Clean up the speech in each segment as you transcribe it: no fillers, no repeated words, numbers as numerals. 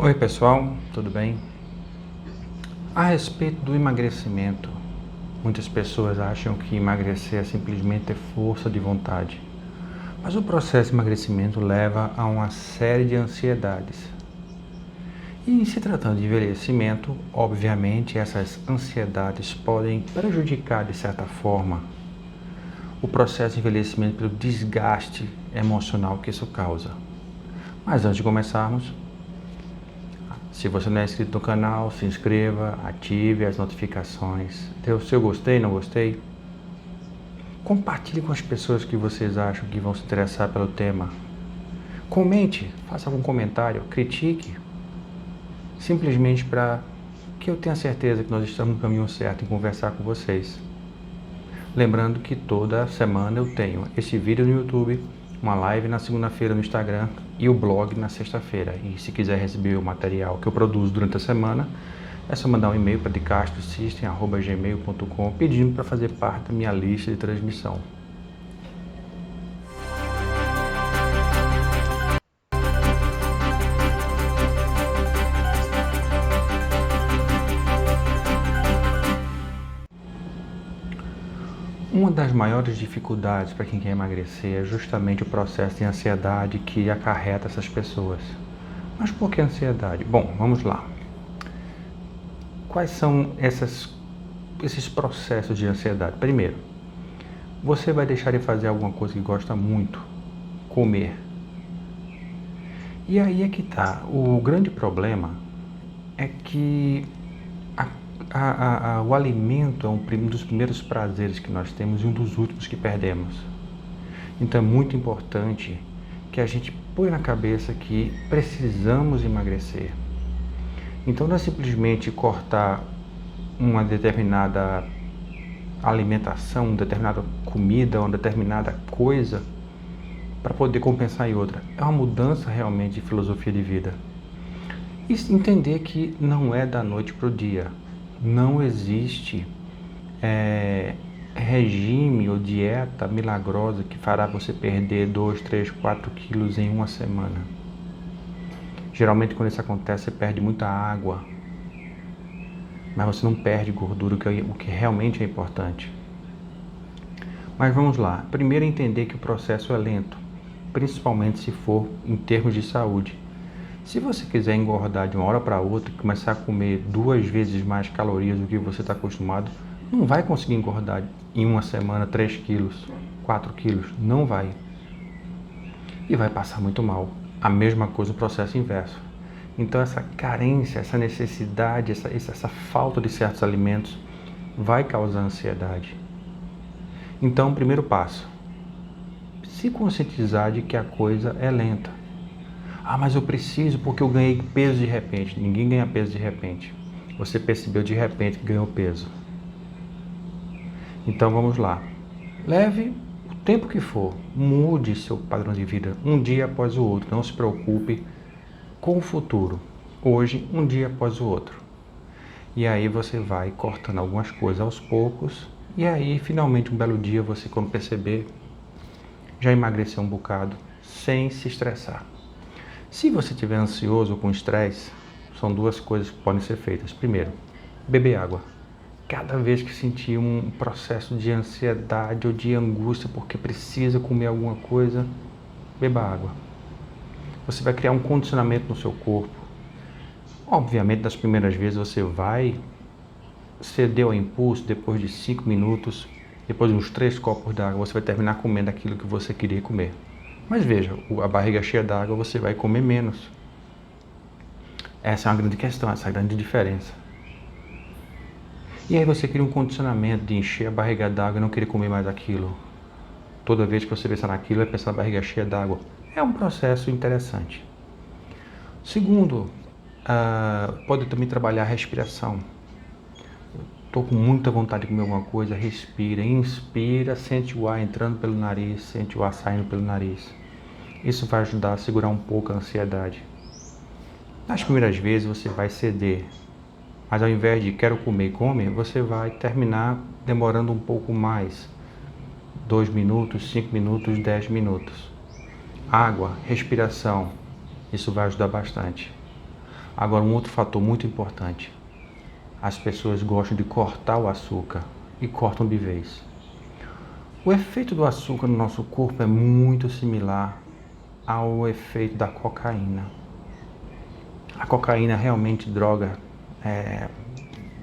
Oi pessoal, tudo bem? A respeito do emagrecimento, muitas pessoas acham que emagrecer é simplesmente ter força de vontade. Mas o processo de emagrecimento leva a uma série de ansiedades. E em se tratando de envelhecimento, obviamente essas ansiedades podem prejudicar de certa forma o processo de envelhecimento pelo desgaste emocional que isso causa. Mas antes de começarmos, se você não é inscrito no canal, se inscreva, ative as notificações, dê o seu gostei, não gostei. Compartilhe com as pessoas que vocês acham que vão se interessar pelo tema. Comente, faça algum comentário, critique, simplesmente para que eu tenha certeza que nós estamos no caminho certo em conversar com vocês. Lembrando que toda semana eu tenho esse vídeo no YouTube, uma live na segunda-feira no Instagram e o blog na sexta-feira. E se quiser receber o material que eu produzo durante a semana, é só mandar um e-mail para decastrosystem@gmail.com pedindo para fazer parte da minha lista de transmissão. Uma das maiores dificuldades para quem quer emagrecer é justamente o processo de ansiedade que acarreta essas pessoas. Mas por que ansiedade? Bom, vamos lá. Quais são esses processos de ansiedade? Primeiro, você vai deixar de fazer alguma coisa que gosta muito, comer. E aí é que tá. O grande problema é que o alimento é um dos primeiros prazeres que nós temos e um dos últimos que perdemos. Então é muito importante que a gente põe na cabeça que precisamos emagrecer. Então não é simplesmente cortar uma determinada alimentação, uma determinada comida, uma determinada coisa para poder compensar em outra. É uma mudança realmente de filosofia de vida. E entender que não é da noite para o dia. Não existe regime ou dieta milagrosa que fará você perder 2, 3, 4 quilos em uma semana. Geralmente quando isso acontece, você perde muita água, mas você não perde gordura, o que realmente é importante. Mas vamos lá. Primeiro entender que o processo é lento, principalmente se for em termos de saúde. Se você quiser engordar de uma hora para outra e começar a comer 2 vezes mais calorias do que você está acostumado, não vai conseguir engordar em uma semana 3 quilos, 4 quilos, não vai. E vai passar muito mal. A mesma coisa no processo inverso. Então essa carência, essa necessidade, essa falta de certos alimentos vai causar ansiedade. Então, primeiro passo, se conscientizar de que a coisa é lenta. Ah, mas eu preciso porque eu ganhei peso de repente. Ninguém ganha peso de repente. Você percebeu de repente que ganhou peso. Então vamos lá. Leve o tempo que for. Mude seu padrão de vida um dia após o outro. Não se preocupe com o futuro. Hoje, um dia após o outro. E aí você vai cortando algumas coisas aos poucos. E aí, finalmente, um belo dia, você, quando perceber, já emagreceu um bocado sem se estressar. Se você estiver ansioso ou com estresse, são 2 coisas que podem ser feitas. Primeiro, beber água. Cada vez que sentir um processo de ansiedade ou de angústia porque precisa comer alguma coisa, beba água. Você vai criar um condicionamento no seu corpo. Obviamente, nas primeiras vezes você vai ceder ao impulso, depois de 5 minutos, depois de uns 3 copos d'água, você vai terminar comendo aquilo que você queria comer. Mas veja, a barriga cheia d'água, você vai comer menos. Essa é uma grande questão, essa é a grande diferença. E aí você cria um condicionamento de encher a barriga d'água e não querer comer mais aquilo. Toda vez que você pensar naquilo, vai pensar na barriga cheia d'água. É um processo interessante. Segundo, pode também trabalhar a respiração. Estou com muita vontade de comer alguma coisa, respira, inspira, sente o ar entrando pelo nariz, sente o ar saindo pelo nariz. Isso vai ajudar a segurar um pouco a ansiedade. Nas primeiras vezes você vai ceder, mas ao invés de quero comer e come, você vai terminar demorando um pouco mais. 2 minutos, 5 minutos, 10 minutos. Água, respiração, isso vai ajudar bastante. Agora, um outro fator muito importante. As pessoas gostam de cortar o açúcar e cortam de vez. O efeito do açúcar no nosso corpo é muito similar ao efeito da cocaína. A cocaína é realmente droga,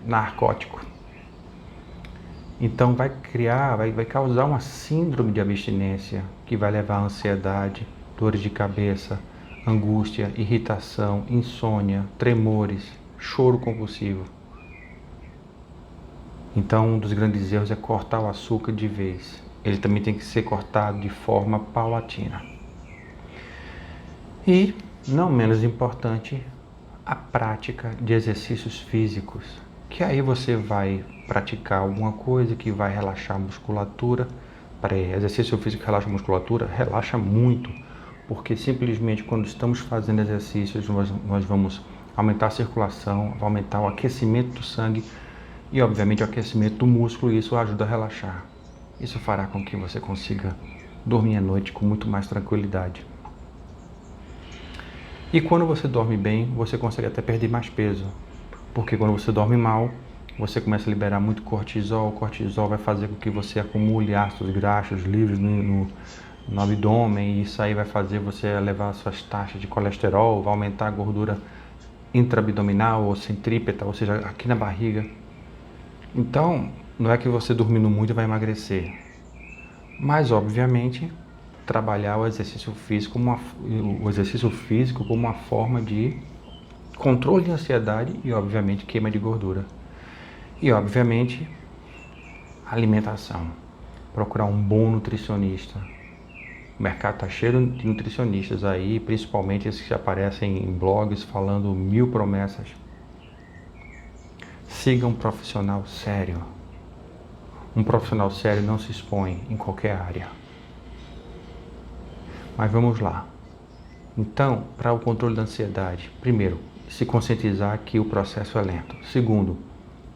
narcótico. Então vai causar uma síndrome de abstinência que vai levar a ansiedade, dores de cabeça, angústia, irritação, insônia, tremores, choro compulsivo. Então, um dos grandes erros é cortar o açúcar de vez. Ele também tem que ser cortado de forma paulatina. E, não menos importante, a prática de exercícios físicos, que aí você vai praticar alguma coisa que vai relaxar a musculatura. Exercício físico relaxa a musculatura? Relaxa muito, porque simplesmente quando estamos fazendo exercícios, nós vamos aumentar a circulação, vai aumentar o aquecimento do sangue e, obviamente, o aquecimento do músculo, e isso ajuda a relaxar. Isso fará com que você consiga dormir à noite com muito mais tranquilidade. E quando você dorme bem, você consegue até perder mais peso, porque quando você dorme mal, você começa a liberar muito cortisol. O cortisol vai fazer com que você acumule ácidos graxos livres no abdômen, e isso aí vai fazer você elevar suas taxas de colesterol, vai aumentar a gordura intraabdominal ou centrípeta, ou seja, aqui na barriga. Então, não é que você dormindo muito vai emagrecer, mas obviamente trabalhar o exercício físico como uma forma de controle de ansiedade e, obviamente, queima de gordura. E, obviamente, alimentação. Procurar um bom nutricionista. O mercado está cheio de nutricionistas aí, principalmente esses que aparecem em blogs falando 1000 promessas. Siga um profissional sério. Um profissional sério não se expõe em qualquer área. Mas vamos lá. Então, para o controle da ansiedade, primeiro, se conscientizar que o processo é lento. Segundo,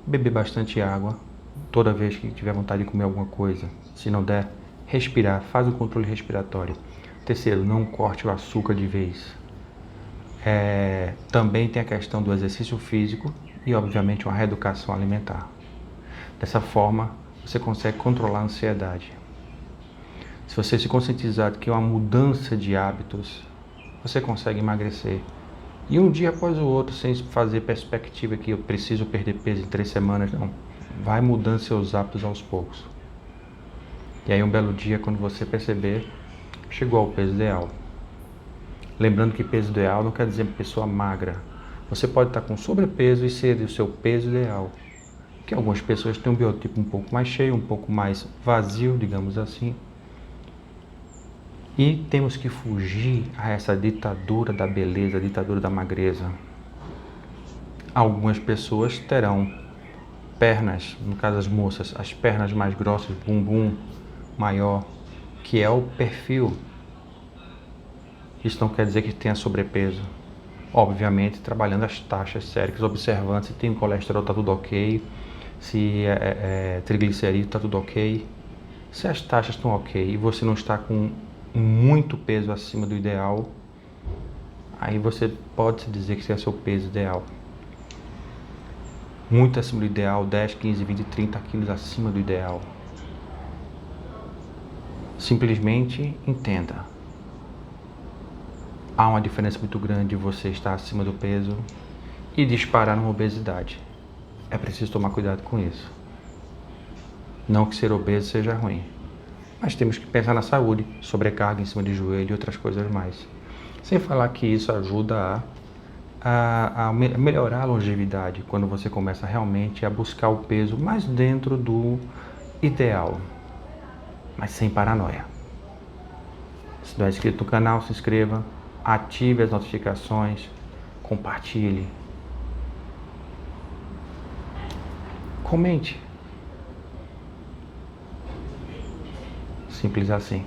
beber bastante água toda vez que tiver vontade de comer alguma coisa. Se não der, respirar, faz o controle respiratório. Terceiro, não corte o açúcar de vez. Também tem a questão do exercício físico e, obviamente, uma reeducação alimentar. Dessa forma, você consegue controlar a ansiedade. Se você se conscientizar de que é uma mudança de hábitos, você consegue emagrecer. E um dia após o outro, sem fazer perspectiva que eu preciso perder peso em 3 semanas, não. Vai mudando seus hábitos aos poucos. E aí um belo dia, quando você perceber, chegou ao peso ideal. Lembrando que peso ideal não quer dizer pessoa magra. Você pode estar com sobrepeso e ser o seu peso ideal. Que algumas pessoas têm um biotipo um pouco mais cheio, um pouco mais vazio, digamos assim. E temos que fugir a essa ditadura da beleza, a ditadura da magreza. Algumas pessoas terão pernas, no caso das moças, as pernas mais grossas, bumbum maior, que é o perfil. Isso não quer dizer que tenha sobrepeso. Obviamente, trabalhando as taxas séricas, observando se tem colesterol, está tudo ok, se triglicerídeo, está tudo ok. Se as taxas estão ok e você não está com muito peso acima do ideal, aí você pode dizer que esse é o seu peso ideal. Muito acima do ideal, 10, 15, 20, 30 quilos acima do ideal. Simplesmente entenda. Há uma diferença muito grande de você estar acima do peso e disparar numa obesidade. É preciso tomar cuidado com isso. Não que ser obeso seja ruim, mas temos que pensar na saúde, sobrecarga em cima de joelho e outras coisas mais. Sem falar que isso ajuda a melhorar a longevidade quando você começa realmente a buscar o peso mais dentro do ideal, mas sem paranoia. Se não é inscrito no canal, se inscreva, ative as notificações, compartilhe, comente. Simples assim.